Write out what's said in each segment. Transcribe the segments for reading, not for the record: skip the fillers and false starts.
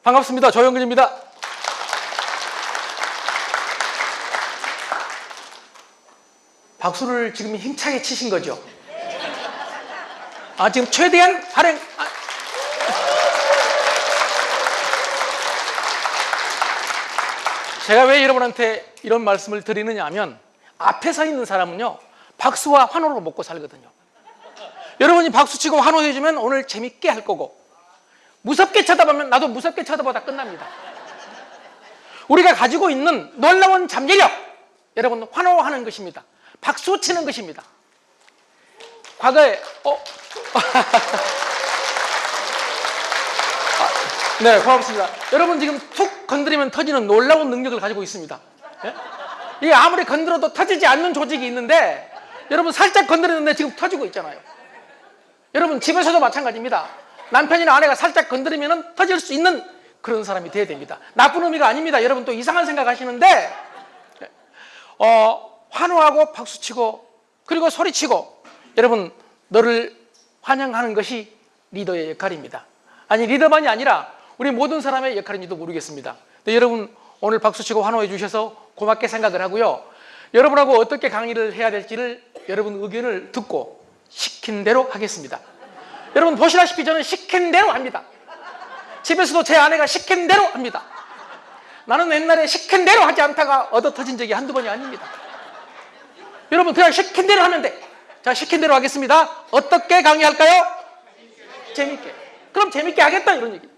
반갑습니다. 조영근입니다. 박수를 지금 힘차게 치신 거죠? 지금 최대한 발행. 제가 왜 여러분한테 이런 말씀을 드리느냐 하면, 앞에 서 있는 사람은요, 박수와 환호로 먹고 살거든요. 여러분이 박수치고 환호해주면 오늘 재밌게 할 거고, 무섭게 쳐다보면 나도 무섭게 쳐다보다 끝납니다. 우리가 가지고 있는 놀라운 잠재력, 여러분, 환호하는 것입니다. 박수 치는 것입니다. 과거에 네, 고맙습니다. 여러분 지금 툭 건드리면 터지는 놀라운 능력을 가지고 있습니다. 예? 이게 아무리 건드려도 터지지 않는 조직이 있는데, 여러분 살짝 건드렸는데 지금 터지고 있잖아요. 여러분 집에서도 마찬가지입니다. 남편이나 아내가 살짝 건드리면 터질 수 있는 그런 사람이 돼야 됩니다. 나쁜 의미가 아닙니다. 여러분 또 이상한 생각 하시는데, 환호하고 박수치고 그리고 소리치고, 여러분 너를 환영하는 것이 리더의 역할입니다. 아니, 리더만이 아니라 우리 모든 사람의 역할인지도 모르겠습니다. 근데 여러분 오늘 박수치고 환호해 주셔서 고맙게 생각을 하고요, 여러분하고 어떻게 강의를 해야 될지를 여러분 의견을 듣고 시킨 대로 하겠습니다. 여러분 보시다시피 저는 시킨 대로 합니다. 집에서도 제 아내가 시킨 대로 합니다. 나는 옛날에 시킨 대로 하지 않다가 얻어 터진 적이 한두 번이 아닙니다. 여러분 그냥 시킨 대로 하면 돼. 자, 시킨 대로 하겠습니다. 어떻게 강의할까요? 재밌게. 그럼 재밌게 하겠다, 이런 얘기.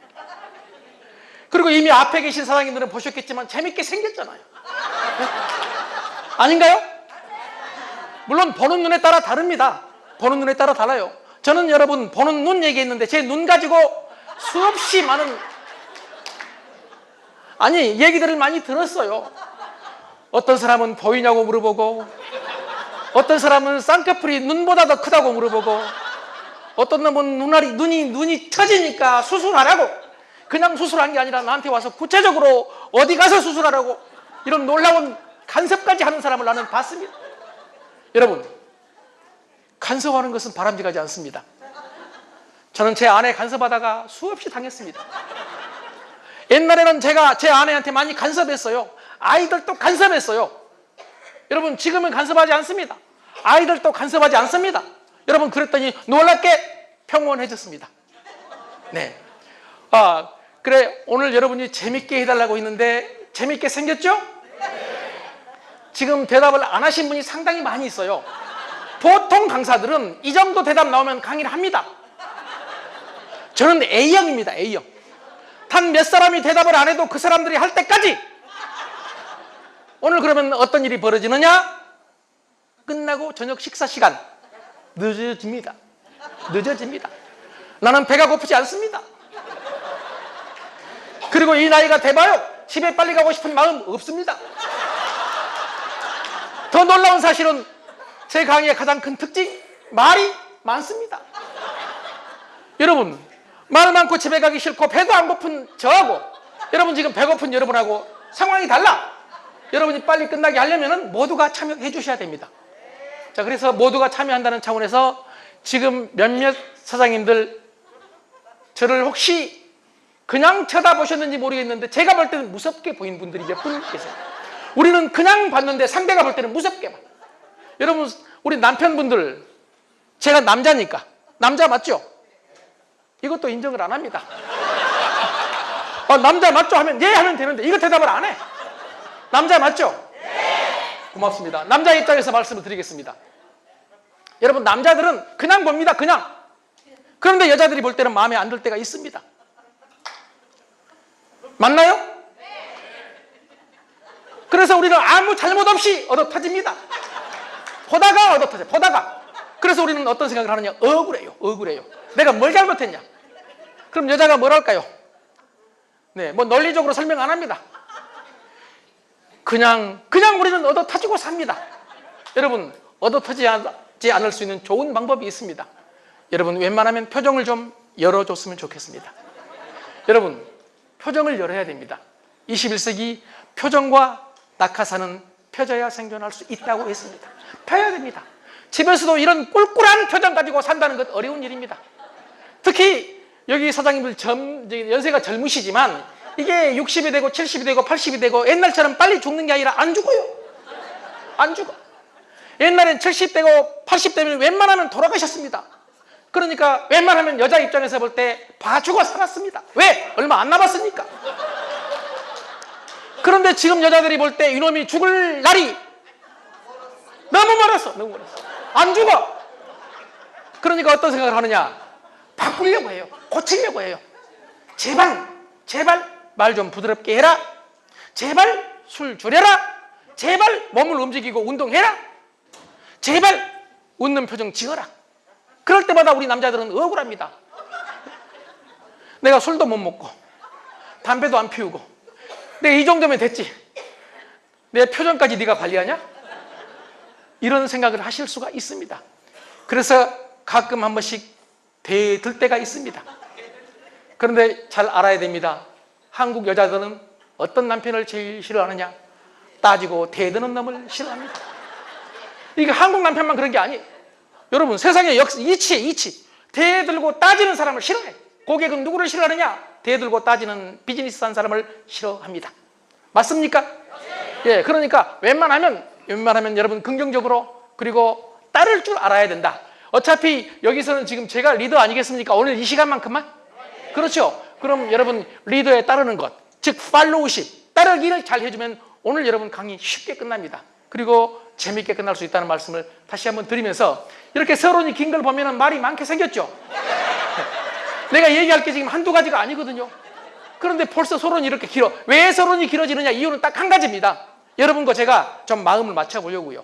그리고 이미 앞에 계신 사장님들은 보셨겠지만 재밌게 생겼잖아요. 네? 아닌가요? 물론 보는 눈에 따라 다릅니다. 보는 눈에 따라 달라요. 저는 여러분 보는 눈 얘기했는데 제 눈 가지고 수없이 많은 얘기들을 많이 들었어요. 어떤 사람은 보이냐고 물어보고, 어떤 사람은 쌍꺼풀이 눈보다 더 크다고 물어보고, 어떤 놈은 눈이 처지니까 수술하라고, 그냥 수술한 게 아니라 나한테 와서 구체적으로 어디 가서 수술하라고, 이런 놀라운 간섭까지 하는 사람을 나는 봤습니다. 여러분, 간섭하는 것은 바람직하지 않습니다. 저는 제 아내 간섭하다가 수없이 당했습니다. 옛날에는 제가 제 아내한테 많이 간섭했어요. 아이들도 간섭했어요. 여러분 지금은 간섭하지 않습니다. 아이들도 간섭하지 않습니다. 여러분 그랬더니 놀랍게 평온해졌습니다. 네. 그래, 오늘 여러분이 재밌게 해달라고 했는데 재밌게 생겼죠? 지금 대답을 안 하신 분이 상당히 많이 있어요. 보통 강사들은 이 정도 대답 나오면 강의를 합니다. 저는 A형입니다. A형. 단 몇 사람이 대답을 안 해도 그 사람들이 할 때까지. 오늘 그러면 어떤 일이 벌어지느냐? 끝나고 저녁 식사 시간 늦어집니다. 나는 배가 고프지 않습니다. 그리고 이 나이가 돼봐요, 집에 빨리 가고 싶은 마음 없습니다. 더 놀라운 사실은 제 강의의 가장 큰 특징, 말이 많습니다. 여러분, 말 많고 집에 가기 싫고 배도 안 고픈 저하고, 여러분 지금 배고픈 여러분하고 상황이 달라. 여러분이 빨리 끝나게 하려면 모두가 참여해 주셔야 됩니다. 자, 그래서 모두가 참여한다는 차원에서 지금 몇몇 사장님들 저를 혹시 그냥 쳐다보셨는지 모르겠는데, 제가 볼 때는 무섭게 보인 분들이 몇 분 계세요. 우리는 그냥 봤는데 상대가 볼 때는 무섭게 봐. 여러분, 우리 남편분들, 제가 남자니까, 남자 맞죠? 이것도 인정을 안 합니다. 남자 맞죠? 하면 예 하면 되는데 이거 대답을 안 해. 남자 맞죠? 고맙습니다. 남자 입장에서 말씀을 드리겠습니다. 여러분 남자들은 그냥 봅니다. 그냥. 그런데 여자들이 볼 때는 마음에 안 들 때가 있습니다. 맞나요? 그래서 우리는 아무 잘못 없이 얻어 터집니다. 보다가 얻어 터져. 보다가. 그래서 우리는 어떤 생각을 하느냐? 억울해요. 내가 뭘 잘못했냐? 그럼 여자가 뭘 할까요? 네, 뭐 논리적으로 설명 안 합니다. 그냥 우리는 얻어 터지고 삽니다. 여러분, 얻어 터지지 않을 수 있는 좋은 방법이 있습니다. 여러분, 웬만하면 표정을 좀 열어줬으면 좋겠습니다. 여러분, 표정을 열어야 됩니다. 21세기 표정과 낙하산은 펴져야 생존할 수 있다고 했습니다. 펴야 됩니다. 집에서도 이런 꿀꿀한 표정 가지고 산다는 것 어려운 일입니다. 특히 여기 사장님들 연세가 젊으시지만 이게 60이 되고 70이 되고 80이 되고 옛날처럼 빨리 죽는 게 아니라 안 죽어요. 안 죽어. 옛날엔 70 되고 80 되면 웬만하면 돌아가셨습니다. 그러니까 웬만하면 여자 입장에서 볼 때 봐주고 살았습니다. 왜? 얼마 안 남았으니까. 그런데 지금 여자들이 볼 때 이놈이 죽을 날이 너무 멀었어. 너무 멀었어. 안 죽어. 그러니까 어떤 생각을 하느냐? 바꾸려고 해요. 고치려고 해요. 제발 말 좀 부드럽게 해라. 제발 술 줄여라. 제발 몸을 움직이고 운동해라. 제발 웃는 표정 지어라. 그럴 때마다 우리 남자들은 억울합니다. 내가 술도 못 먹고 담배도 안 피우고 내가 이 정도면 됐지. 내 표정까지 네가 관리하냐? 이런 생각을 하실 수가 있습니다. 그래서 가끔 한 번씩 대들 때가 있습니다. 그런데 잘 알아야 됩니다. 한국 여자들은 어떤 남편을 제일 싫어하느냐? 따지고 대드는 놈을 싫어합니다. 이게 한국 남편만 그런 게 아니에요. 여러분 세상에 이치 대들고 따지는 사람을 싫어해. 고객은 누구를 싫어하느냐? 대들고 따지는 비즈니스 한 사람을 싫어합니다. 맞습니까? 예, 그러니까 웬만하면 여러분 긍정적으로 그리고 따를 줄 알아야 된다. 어차피 여기서는 지금 제가 리더 아니겠습니까? 오늘 이 시간만큼만? 그렇죠? 그럼 여러분 리더에 따르는 것, 즉 팔로우십, 따르기를 잘 해주면 오늘 여러분 강의 쉽게 끝납니다. 그리고 재미있게 끝날 수 있다는 말씀을 다시 한번 드리면서 이렇게 서론이 긴 걸 보면 말이 많게 생겼죠? 내가 얘기할 게 지금 한두 가지가 아니거든요. 그런데 벌써 서론이 이렇게 길어. 왜 서론이 길어지느냐? 이유는 딱 한 가지입니다. 여러분과 제가 좀 마음을 맞춰보려고요.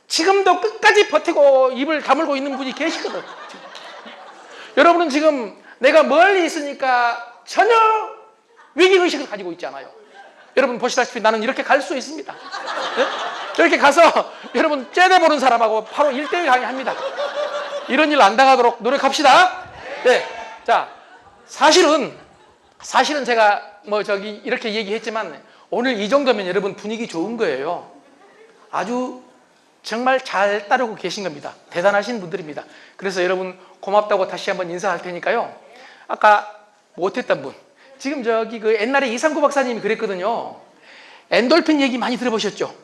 지금도 끝까지 버티고 입을 다물고 있는 분이 계시거든. 여러분은 지금 내가 멀리 있으니까 전혀 위기의식을 가지고 있지 않아요. 여러분 보시다시피 나는 이렇게 갈 수 있습니다. 네? 이렇게 가서 여러분 째대 보는 사람하고 바로 1대1 강의합니다. 이런 일 안 당하도록 노력합시다. 네. 자, 사실은 제가 이렇게 얘기했지만 오늘 이 정도면 여러분 분위기 좋은 거예요. 아주 정말 잘 따르고 계신 겁니다. 대단하신 분들입니다. 그래서 여러분 고맙다고 다시 한번 인사할 테니까요. 아까 못했던 분, 지금 옛날에 이상구 박사님이 그랬거든요. 엔돌핀 얘기 많이 들어보셨죠?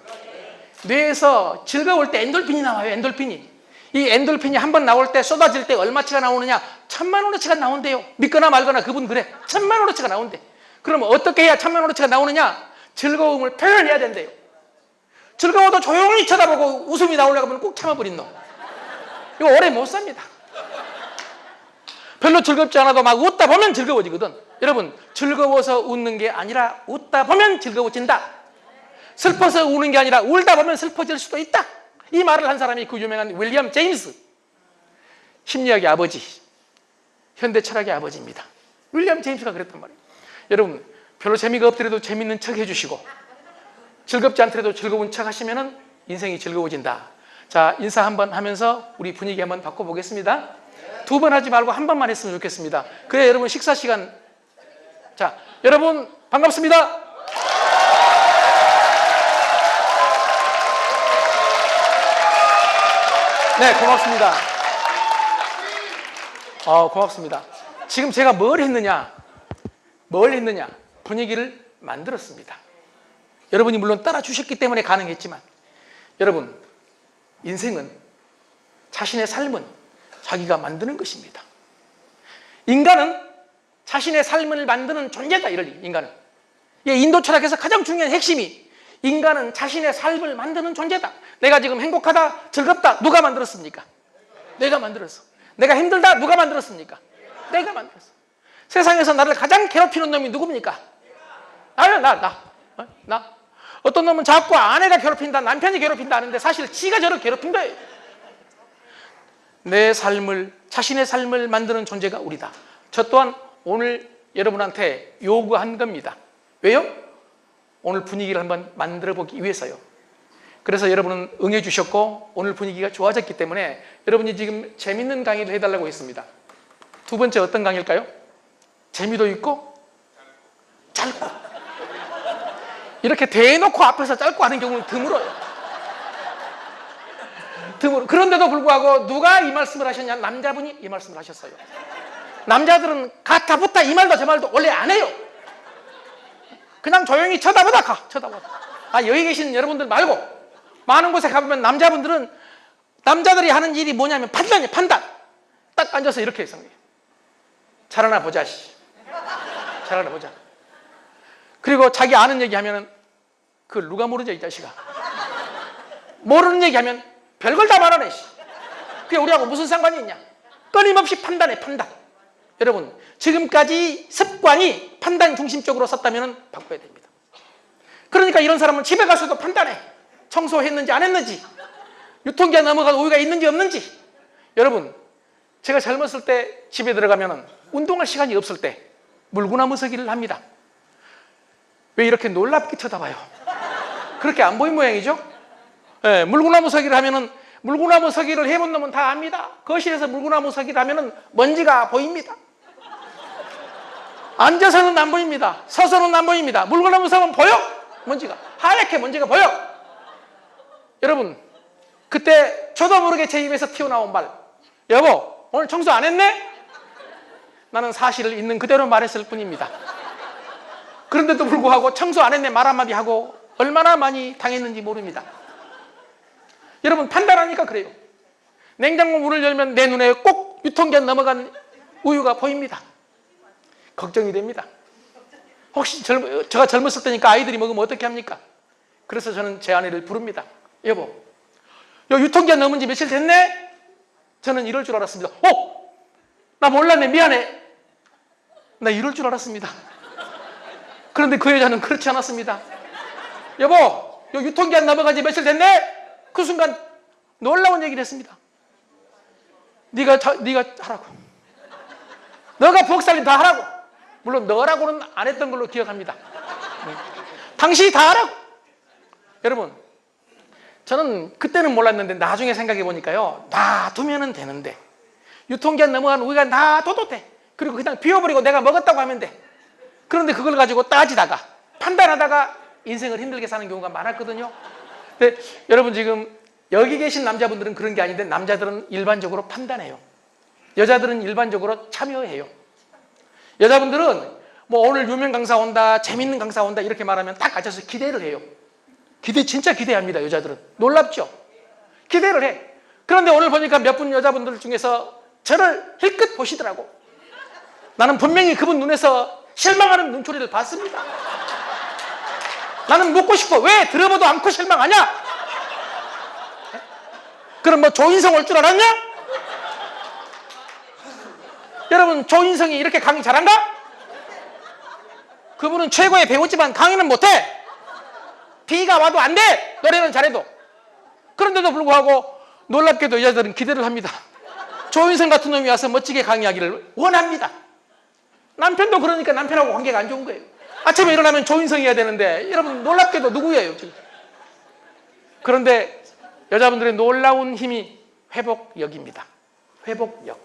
뇌에서 즐거울 때 엔돌핀이 나와요. 엔돌핀이. 이 엔돌핀이 한번 나올 때 쏟아질 때 얼마치가 나오느냐? 1000만원어치가 나온대요. 믿거나 말거나 그분 그래. 1000만원어치가 나온대. 그럼 어떻게 해야 1000만원어치가 나오느냐? 즐거움을 표현해야 된대요. 즐거워도 조용히 쳐다보고 웃음이 나오려고 하면 꼭 참아버린 놈. 이거 오래 못 삽니다. 별로 즐겁지 않아도 막 웃다 보면 즐거워지거든. 여러분 즐거워서 웃는 게 아니라 웃다 보면 즐거워진다. 슬퍼서 우는 게 아니라 울다 보면 슬퍼질 수도 있다. 이 말을 한 사람이 그 유명한 윌리엄 제임스, 심리학의 아버지, 현대 철학의 아버지입니다. 윌리엄 제임스가 그랬단 말이에요. 여러분 별로 재미가 없더라도 재밌는 척 해주시고 즐겁지 않더라도 즐거운 척 하시면 인생이 즐거워진다. 자, 인사 한번 하면서 우리 분위기 한번 바꿔보겠습니다. 두 번 하지 말고 한 번만 했으면 좋겠습니다. 그래 여러분 식사 시간. 자, 여러분 반갑습니다. 네, 고맙습니다. 고맙습니다. 지금 제가 뭘 했느냐? 분위기를 만들었습니다. 여러분이 물론 따라주셨기 때문에 가능했지만 여러분 인생은 자신의 삶은 자기가 만드는 것입니다. 인간은 자신의 삶을 만드는 존재다. 인간은. 인도 철학에서 가장 중요한 핵심이 인간은 자신의 삶을 만드는 존재다. 내가 지금 행복하다, 즐겁다. 누가 만들었습니까? 내가 만들었어. 내가 힘들다. 누가 만들었습니까? 내가 만들었어. 세상에서 나를 가장 괴롭히는 놈이 누굽니까? 나. 어떤 놈은 자꾸 아내가 괴롭힌다, 남편이 괴롭힌다 하는데 사실 지가 저를 괴롭힌 거예요. 내 삶을, 자신의 삶을 만드는 존재가 우리다. 저 또한 오늘 여러분한테 요구한 겁니다. 왜요? 오늘 분위기를 한번 만들어 보기 위해서요. 그래서 여러분은 응해 주셨고 오늘 분위기가 좋아졌기 때문에 여러분이 지금 재밌는 강의를 해달라고 했습니다. 두 번째 어떤 강의일까요? 재미도 있고 짧고. 이렇게 대놓고 앞에서 짧고 하는 경우는 드물어요. 그런데도 불구하고 누가 이 말씀을 하셨냐? 남자분이 이 말씀을 하셨어요. 남자들은 가타부타 이 말도 저 말도 원래 안 해요. 그냥 조용히 쳐다보다 가. 쳐다보다. 여기 계신 여러분들 말고 많은 곳에 가보면 남자들이 하는 일이 뭐냐면 판단이에요. 판단. 딱 앉아서 이렇게 해서 잘하나 보자. 잘하나 보자. 그리고 자기 아는 얘기하면은 그걸 누가 모르죠, 이 자식아. 모르는 얘기하면 별걸 다 말하네. 그게 우리하고 무슨 상관이 있냐. 끊임없이 판단해. 판단. 여러분, 지금까지 습관이 판단 중심적으로 섰다면 바꿔야 됩니다. 그러니까 이런 사람은 집에 가서도 판단해. 청소했는지 안 했는지, 유통기한 넘어간 우유가 있는지 없는지. 여러분, 제가 젊었을 때 집에 들어가면 운동할 시간이 없을 때 물구나무 서기를 합니다. 왜 이렇게 놀랍게 쳐다봐요? 그렇게 안 보인 모양이죠? 네, 물구나무 서기를 하면은, 물구나무 서기를 해본 놈은 다 압니다. 거실에서 물구나무 서기를 하면은 먼지가 보입니다. 앉아서는 안 보입니다. 서서는 안 보입니다. 물구나무 서면 보여? 먼지가. 하얗게 먼지가 보여. 여러분, 그때 저도 모르게 제 입에서 튀어나온 말. 여보, 오늘 청소 안 했네? 나는 사실을 있는 그대로 말했을 뿐입니다. 그런데도 불구하고 청소 안 했네 말 한마디 하고 얼마나 많이 당했는지 모릅니다. 여러분, 판단하니까 그래요. 냉장고 문을 열면 내 눈에 꼭 유통기한 넘어간 우유가 보입니다. 걱정이 됩니다. 혹시 제가 젊었을 때니까 아이들이 먹으면 어떻게 합니까? 그래서 저는 제 아내를 부릅니다. 여보, 요 유통기한 넘은 지 며칠 됐네? 저는 이럴 줄 알았습니다. 나 몰랐네. 미안해. 나 이럴 줄 알았습니다. 그런데 그 여자는 그렇지 않았습니다. 여보, 요 유통기한 넘어간 지 며칠 됐네? 그 순간 놀라운 얘기를 했습니다. 네가 하라고. 너가 부엌 살림 다 하라고. 물론 너라고는 안 했던 걸로 기억합니다. 당신이 다 하라고. 여러분, 저는 그때는 몰랐는데 나중에 생각해 보니까요, 놔두면 되는데 유통기한 넘어간 우유가 놔둬도 돼. 그리고 그냥 비워버리고 내가 먹었다고 하면 돼. 그런데 그걸 가지고 따지다가 판단하다가 인생을 힘들게 사는 경우가 많았거든요. 근데 여러분, 지금 여기 계신 남자분들은 그런 게 아닌데 남자들은 일반적으로 판단해요. 여자들은 일반적으로 참여해요. 여자분들은 뭐 오늘 유명 강사 온다, 재밌는 강사 온다 이렇게 말하면 딱 앉아서 기대를 해요. 진짜 기대합니다. 여자들은. 놀랍죠? 기대를 해. 그런데 오늘 보니까 몇 분 여자분들 중에서 저를 힐끗 보시더라고. 나는 분명히 그분 눈에서 실망하는 눈초리를 봤습니다. 나는 묻고 싶어. 왜 들어봐도 않고 실망하냐? 그럼 뭐 조인성 올 줄 알았냐? 여러분, 조인성이 이렇게 강의 잘한가? 그분은 최고의 배우지만 강의는 못해. 비가 와도 안 돼. 노래는 잘해도. 그런데도 불구하고 놀랍게도 여자들은 기대를 합니다. 조인성 같은 놈이 와서 멋지게 강의하기를 원합니다. 남편도 그러니까 남편하고 관계가 안 좋은 거예요. 아침에 일어나면 조인성이 해야 되는데 여러분, 놀랍게도 누구예요 지금? 그런데 여자분들의 놀라운 힘이 회복력입니다. 회복력.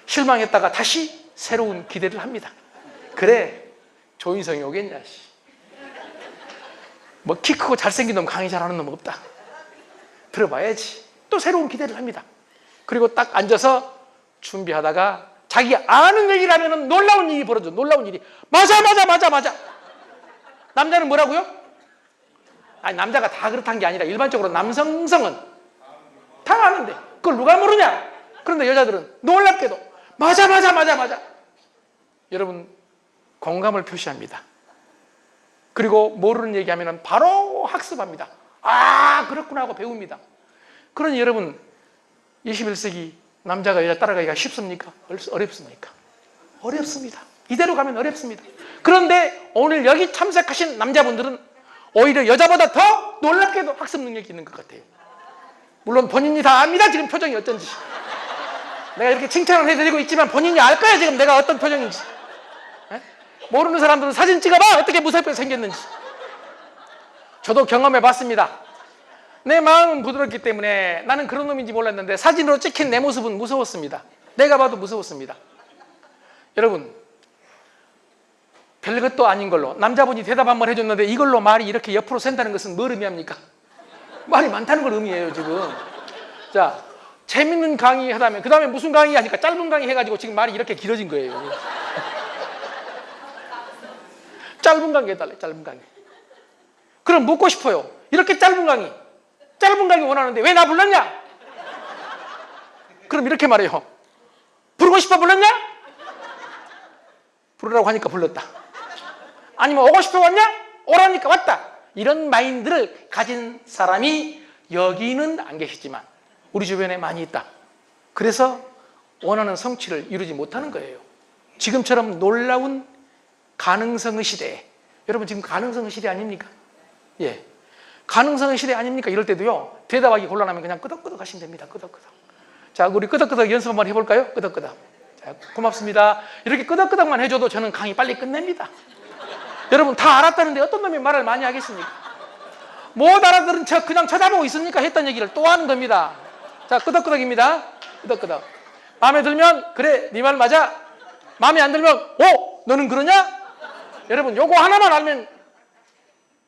실망했다가 다시 새로운 기대를 합니다. 그래, 조인성이 오겠냐. 뭐 키 크고 잘생긴 놈, 강의 잘하는 놈 없다. 들어봐야지. 또 새로운 기대를 합니다. 그리고 딱 앉아서 준비하다가 자기 아는 얘기를 하면 놀라운 일이 벌어져. 놀라운 일이. 맞아. 남자는 뭐라고요? 아니, 남자가 다 그렇다는 게 아니라 일반적으로 남성성은 다 아는데 그걸 누가 모르냐? 그런데 여자들은 놀랍게도 맞아. 여러분, 공감을 표시합니다. 그리고 모르는 얘기하면 바로 학습합니다. 그렇구나 하고 배웁니다. 그러니 여러분, 21세기 남자가 여자 따라가기가 쉽습니까? 어렵습니까? 어렵습니다. 이대로 가면 어렵습니다. 그런데 오늘 여기 참석하신 남자분들은 오히려 여자보다 더 놀랍게도 학습 능력이 있는 것 같아요. 물론 본인이 다 압니다. 지금 표정이 어쩐지. 내가 이렇게 칭찬을 해드리고 있지만 본인이 알 거야. 지금 내가 어떤 표정인지. 모르는 사람들은 사진 찍어봐. 어떻게 무섭게 생겼는지. 저도 경험해 봤습니다. 내 마음은 부드럽기 때문에 나는 그런 놈인지 몰랐는데 사진으로 찍힌 내 모습은 무서웠습니다. 내가 봐도 무서웠습니다. 여러분, 별것도 아닌 걸로 남자분이 대답 한번 해줬는데 이걸로 말이 이렇게 옆으로 샌다는 것은 뭘 의미합니까? 말이 많다는 걸 의미해요 지금. 자, 재밌는 강의 하다면 그 다음에 무슨 강의 하니까 짧은 강의 해가지고 지금 말이 이렇게 길어진 거예요. 짧은 강의 해달래, 짧은 강의. 그럼 묻고 싶어요. 이렇게 짧은 강의 원하는데 왜 나 불렀냐? 그럼 이렇게 말해요. 부르고 싶어 불렀냐? 부르라고 하니까 불렀다. 아니면 오고 싶어 왔냐? 오라니까 왔다. 이런 마인드를 가진 사람이 여기는 안 계시지만 우리 주변에 많이 있다. 그래서 원하는 성취를 이루지 못하는 거예요. 지금처럼 놀라운 가능성의 시대에, 여러분 지금 가능성의 시대 아닙니까? 예, 가능성의 시대 아닙니까? 이럴 때도요, 대답하기 곤란하면 그냥 끄덕끄덕 하시면 됩니다. 끄덕끄덕. 자, 우리 끄덕끄덕 연습 한번 해볼까요? 끄덕끄덕. 자, 고맙습니다. 이렇게 끄덕끄덕만 해줘도 저는 강의 빨리 끝냅니다. 여러분 다 알았다는데 어떤 놈이 말을 많이 하겠습니까? 못 알아들은 척 그냥 쳐다보고 있으니까 했던 얘기를 또 하는 겁니다. 자, 끄덕끄덕입니다. 끄덕끄덕. 마음에 들면 그래, 네 말 맞아. 마음에 안 들면 너는 그러냐? 여러분 요거 하나만 알면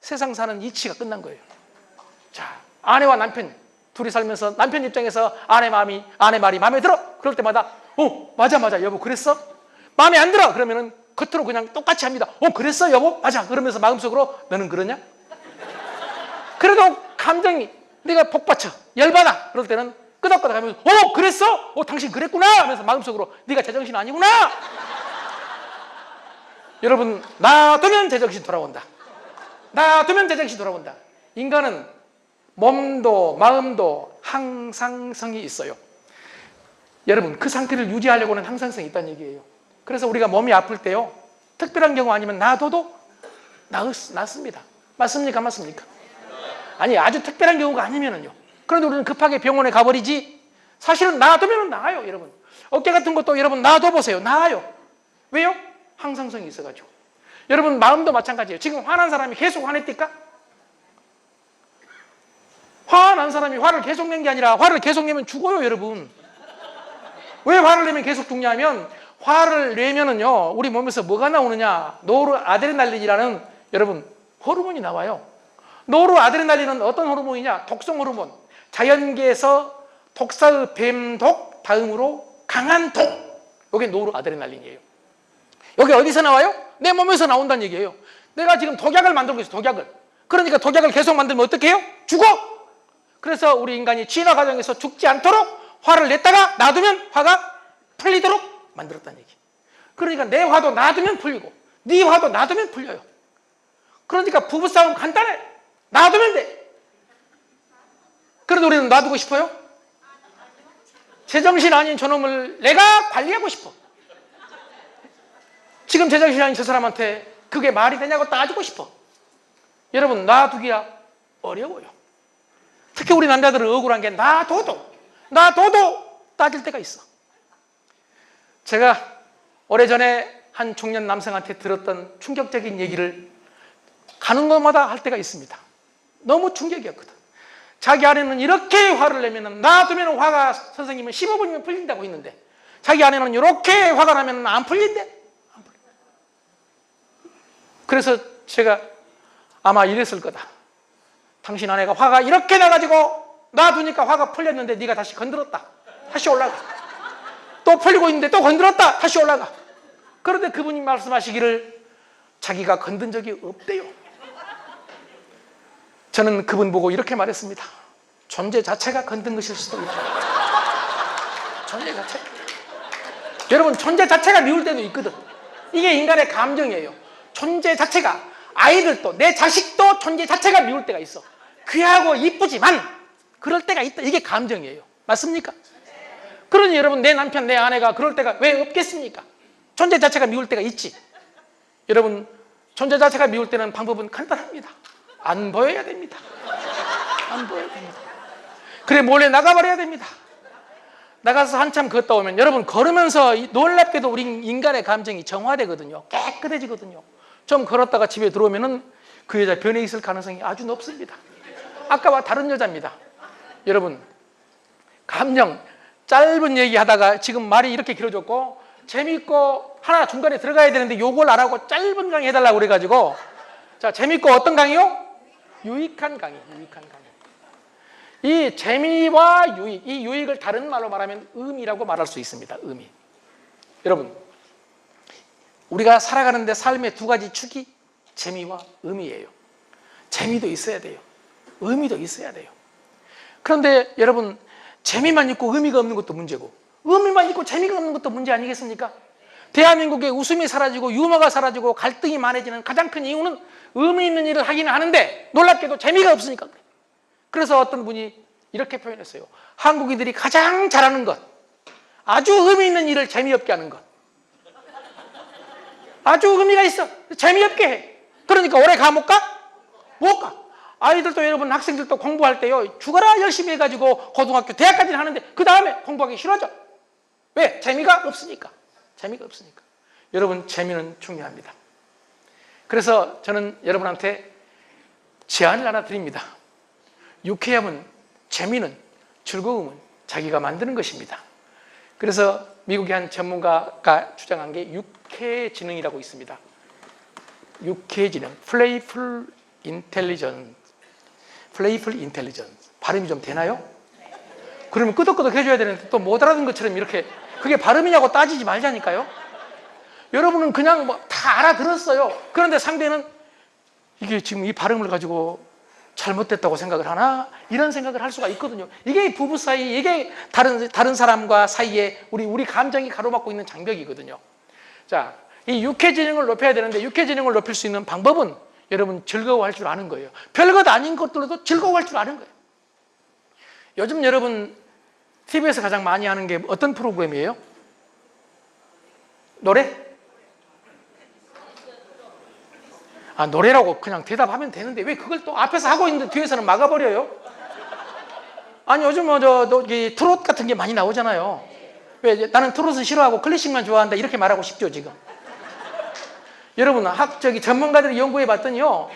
세상 사는 이치가 끝난 거예요. 자, 아내와 남편 둘이 살면서 남편 입장에서 아내 말이 마음에 들어. 그럴 때마다 맞아 여보 그랬어? 마음에 안 들어. 그러면은 겉으로 그냥 똑같이 합니다. 그랬어 여보? 맞아. 그러면서 마음속으로 너는 그러냐? 그래도 감정이 네가 복받쳐 열받아. 그럴 때는 끄덕끄덕 하면서 그랬어? 당신 그랬구나 하면서 마음속으로 네가 제정신 아니구나. 여러분 놔두면 제정신 돌아온다. 놔두면 제정신 돌아온다. 인간은 몸도 마음도 항상성이 있어요. 여러분 그 상태를 유지하려고는 항상성이 있다는 얘기예요. 그래서 우리가 몸이 아플 때요, 특별한 경우 아니면 놔둬도 낫습니다. 맞습니까? 맞습니까? 아니 아주 특별한 경우가 아니면은요, 그런데 우리는 급하게 병원에 가버리지. 사실은 놔두면 나아요. 여러분 어깨 같은 것도 여러분 놔둬보세요. 나아요. 왜요? 항상성이 있어가지고. 여러분 마음도 마찬가지예요. 지금 화난 사람이 계속 화냈을까? 화난 사람이 화를 계속 낸 게 아니라 화를 계속 내면 죽어요. 여러분 왜 화를 내면 계속 죽냐면, 화를 내면은요 우리 몸에서 뭐가 나오느냐, 노르아드레날린이라는 여러분 호르몬이 나와요. 노르아드레날린은 어떤 호르몬이냐? 독성 호르몬. 자연계에서 독사의 뱀독 다음으로 강한 독, 이게 노르아드레날린이에요. 여기 어디서 나와요? 내 몸에서 나온다는 얘기예요. 내가 지금 독약을 만들고 있어, 독약을. 그러니까 독약을 계속 만들면 어떻게 해요? 죽어. 그래서 우리 인간이 진화 과정에서 죽지 않도록 화를 냈다가 놔두면 화가 풀리도록 만들었다는 얘기. 그러니까 내 화도 놔두면 풀리고 네 화도 놔두면 풀려요. 그러니까 부부싸움 간단해. 놔두면 돼. 그런데 우리는 놔두고 싶어요? 제정신 아닌 저놈을 내가 관리하고 싶어. 지금 제정신 아닌 저 사람한테 그게 말이 되냐고 따지고 싶어. 여러분 놔두기가 어려워요. 특히 우리 남자들은 억울한 게 놔둬도 따질 때가 있어. 제가 오래전에 한 중년 남성한테 들었던 충격적인 얘기를 가는 곳마다 할 때가 있습니다. 너무 충격이었거든. 자기 아내는 이렇게 화를 내면 놔두면 화가 선생님은 15분이면 풀린다고 했는데, 자기 아내는 이렇게 화가 나면 안 풀린대. 그래서 제가 아마 이랬을 거다. 당신 아내가 화가 이렇게 나가지고 놔두니까 화가 풀렸는데 네가 다시 건드렸다. 다시 올라가. 또 풀리고 있는데 또 건드렸다. 다시 올라가. 그런데 그분이 말씀하시기를 자기가 건든 적이 없대요. 저는 그분 보고 이렇게 말했습니다. 존재 자체가 건든 것일 수도 있다. 존재 자체. 여러분 존재 자체가 미울 때도 있거든. 이게 인간의 감정이에요. 존재 자체가, 아이들도 내 자식도 존재 자체가 미울 때가 있어. 귀하고 이쁘지만 그럴 때가 있다. 이게 감정이에요. 맞습니까? 그러니 여러분 내 남편 내 아내가 그럴 때가 왜 없겠습니까? 존재 자체가 미울 때가 있지. 여러분 존재 자체가 미울 때는 방법은 간단합니다. 안 보여야 됩니다. 안 보여야 됩니다. 그래 몰래 나가버려야 됩니다. 나가서 한참 걷다 오면 여러분 걸으면서 놀랍게도 우리 인간의 감정이 정화되거든요. 깨끗해지거든요. 좀 걸었다가 집에 들어오면은 그 여자 변해 있을 가능성이 아주 높습니다. 아까와 다른 여자입니다. 여러분 감정 짧은 얘기하다가 지금 말이 이렇게 길어졌고 재밌고 하나 중간에 들어가야 되는데 요걸 안 하고 짧은 강의 해달라고 그래가지고, 자 재밌고 어떤 강의요? 유익한 강의. 유익한 강의. 이 재미와 유익, 이 유익을 다른 말로 말하면 의미라고 말할 수 있습니다. 의미. 여러분 우리가 살아가는데 삶의 두 가지 축이 재미와 의미예요. 재미도 있어야 돼요. 의미도 있어야 돼요. 그런데 여러분, 재미만 있고 의미가 없는 것도 문제고, 의미만 있고 재미가 없는 것도 문제 아니겠습니까? 대한민국의 웃음이 사라지고 유머가 사라지고 갈등이 많아지는 가장 큰 이유는 의미 있는 일을 하기는 하는데 놀랍게도 재미가 없으니까 그래요. 그래서 어떤 분이 이렇게 표현했어요. 한국인들이 가장 잘하는 것, 아주 의미 있는 일을 재미없게 하는 것. 아주 의미가 있어, 재미없게 해. 그러니까 오래 가 못 가? 못 가. 아이들도 여러분, 학생들도 공부할 때요, 죽어라 열심히 해가지고 고등학교 대학까지는 하는데 그 다음에 공부하기 싫어져. 왜? 재미가 없으니까. 재미가 없으니까. 여러분, 재미는 중요합니다. 그래서 저는 여러분한테 제안을 하나 드립니다. 유쾌함은, 재미는, 즐거움은 자기가 만드는 것입니다. 그래서 미국의 한 전문가가 주장한 게 유쾌지능이라고 있습니다. 유쾌지능, Playful Intelligence. Playful Intelligence. 발음이 좀 되나요? 그러면 끄덕끄덕 해줘야 되는데 또 못 알아듣는 것처럼 이렇게, 그게 발음이냐고 따지지 말자니까요. 여러분은 그냥 뭐 다 알아들었어요. 그런데 상대는 이게 지금 이 발음을 가지고 잘못됐다고 생각을 하나? 이런 생각을 할 수가 있거든요. 이게 부부 사이, 이게 다른 사람과 사이에 우리 감정이 가로막고 있는 장벽이거든요. 자, 이 유쾌지능을 높여야 되는데, 유쾌지능을 높일 수 있는 방법은 여러분 즐거워할 줄 아는 거예요. 별것 아닌 것들도 즐거워할 줄 아는 거예요. 요즘 여러분 TV에서 가장 많이 하는 게 어떤 프로그램이에요? 노래? 아, 노래라고 그냥 대답하면 되는데 왜 그걸 또 앞에서 하고 있는데 뒤에서는 막아버려요? 아니, 요즘 트롯 같은 게 많이 나오잖아요. 왜 나는 트롯은 싫어하고 클래식만 좋아한다 이렇게 말하고 싶죠 지금. 여러분, 전문가들이 연구해 봤더니요,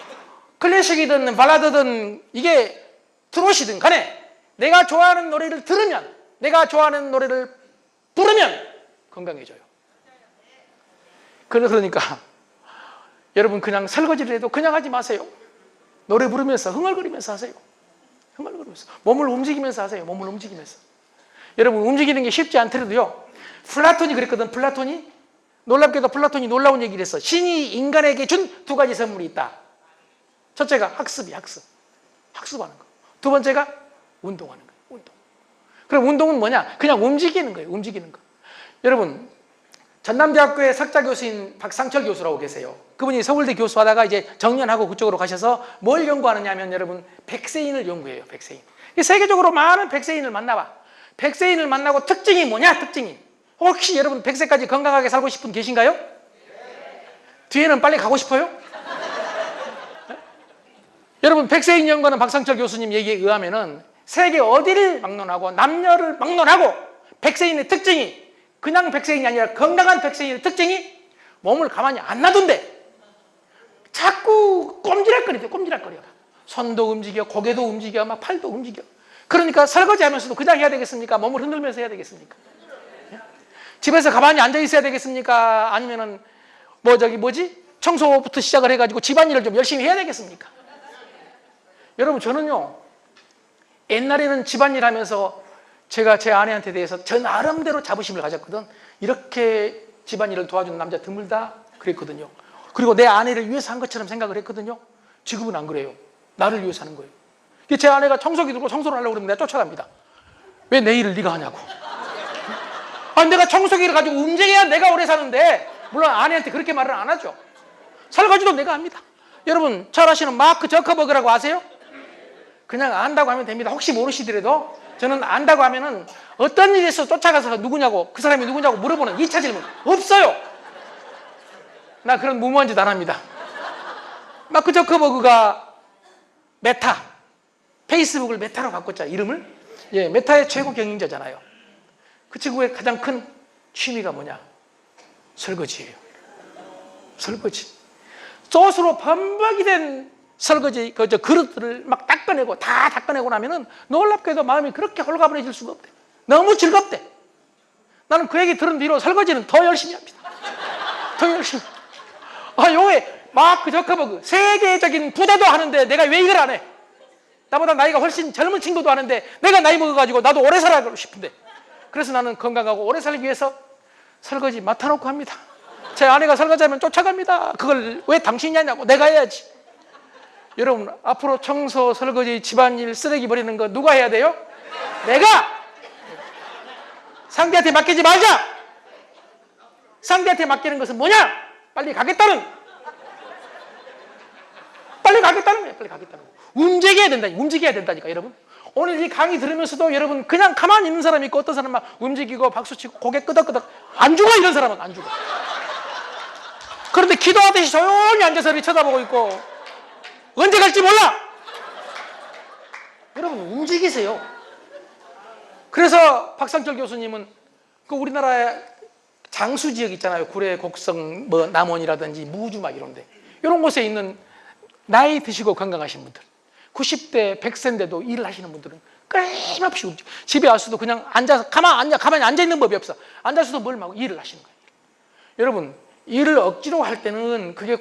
클래식이든 발라드든 이게 트롯이든 간에 내가 좋아하는 노래를 들으면, 내가 좋아하는 노래를 부르면 건강해져요. 그러니까 여러분, 그냥 설거지를 해도 그냥 하지 마세요. 노래 부르면서 흥얼거리면서 하세요. 흥얼거리면서 몸을 움직이면서 하세요. 몸을 움직이면서. 여러분, 움직이는 게 쉽지 않더라도요, 플라톤이 그랬거든. 놀랍게도 플라톤이 놀라운 얘기를 했어. 신이 인간에게 준 두 가지 선물이 있다. 첫째가 학습하는 거. 두 번째가 운동하는 거예요. 운동. 그럼 운동은 뭐냐? 그냥 움직이는 거예요. 움직이는 거. 여러분, 전남대학교의 석좌 교수인 박상철 교수라고 계세요. 그분이 서울대 교수하다가 이제 정년하고 그쪽으로 가셔서 뭘 연구하느냐 하면 여러분, 백세인을 연구해요. 백세인. 세계적으로 많은 백세인을 만나봐. 백세인을 만나고 특징이 뭐냐? 특징이. 혹시 여러분 100세까지 건강하게 살고 싶은 계신가요? 네. 뒤에는 빨리 가고 싶어요? 네? 여러분, 백세인 연구하는 박상철 교수님 얘기에 의하면은 세계 어디를 막론하고 남녀를 막론하고 백세인의 특징이, 그냥 백세인이 아니라 건강한 백세인의 특징이 몸을 가만히 안 놔둔대. 자꾸 꼼지락거려. 손도 움직여, 고개도 움직여, 막 팔도 움직여. 그러니까 설거지 하면서도 그냥 해야 되겠습니까? 몸을 흔들면서 해야 되겠습니까? 집에서 가만히 앉아 있어야 되겠습니까? 아니면은 청소부터 시작을 해가지고 집안일을 좀 열심히 해야 되겠습니까? 여러분, 저는요, 옛날에는 집안일 하면서 제가 제 아내한테 대해서 저 나름대로 자부심을 가졌거든. 이렇게 집안일을 도와주는 남자 드물다 그랬거든요. 그리고 내 아내를 위해서 한 것처럼 생각을 했거든요. 지금은 안 그래요. 나를 위해서 하는 거예요. 제 아내가 청소기 들고 청소를 하려고 그러면 내가 쫓아갑니다. 왜 내 일을 네가 하냐고. 내가 청소기를 가지고 움직여야 내가 오래 사는데, 물론 아내한테 그렇게 말을 안 하죠. 설거지도 내가 합니다. 여러분, 잘 아시는 마크 저커버그라고 아세요? 그냥 안다고 하면 됩니다. 혹시 모르시더라도 저는 안다고 하면은 어떤 일이 있어 쫓아가서 누구냐고, 그 사람이 누구냐고 물어보는 2차 질문 없어요. 나 그런 무모한 짓 안 합니다. 마크 저커버그가 페이스북을 메타로 바꿨잖아요, 이름을. 예, 메타의 최고 경영자잖아요. 그 친구의 가장 큰 취미가 뭐냐? 설거지예요. 설거지. 소스로 범벅이 된 설거지 그릇들을 막 다 닦아내고 나면은 놀랍게도 마음이 그렇게 홀가분해질 수가 없대. 너무 즐겁대. 나는 그 얘기 들은 뒤로 설거지는 더 열심히 합니다. 더 열심히. 요에 마크 저커버그 세계적인 부자도 하는데 내가 왜 이걸 안 해? 나보다 나이가 훨씬 젊은 친구도 하는데 내가 나이 먹어가지고 나도 오래 살아가고 싶은데. 그래서 나는 건강하고 오래 살기 위해서 설거지 맡아놓고 합니다. 제 아내가 설거지하면 쫓아갑니다. 그걸 왜 당신이 하냐고. 내가 해야지. 여러분, 앞으로 청소, 설거지, 집안일, 쓰레기 버리는 거 누가 해야 돼요? 내가! 상대한테 맡기지 말자! 상대한테 맡기는 것은 뭐냐? 빨리 가겠다는 거예요. 빨리 가겠다는 거예요. 움직여야 된다니까, 여러분. 오늘 이 강의 들으면서도 여러분 그냥 가만히 있는 사람이 있고 어떤 사람은 막 움직이고 박수치고 고개 끄덕끄덕 안 죽어. 이런 사람은 안 죽어. 그런데 기도하듯이 조용히 앉아서 이렇게 쳐다보고 있고 언제 갈지 몰라. 여러분 움직이세요. 그래서 박상철 교수님은 그 우리나라의 장수 지역 있잖아요. 구례, 곡성, 뭐 남원이라든지 무주 막 이런데 이런 곳에 있는 나이 드시고 건강하신 분들 90대, 100세인데도 일을 하시는 분들은 끊임없이 움직여. 집에 와서도 그냥 앉아서 가만히 앉아 있는 법이 없어. 앉아서도 뭘 하고 일을 하시는 거예요. 여러분, 일을 억지로 할 때는 그게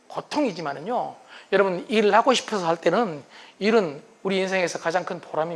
고통이지만은요. 여러분, 일을 하고 싶어서 할 때는 일은 우리 인생에서 가장 큰 보람입니다.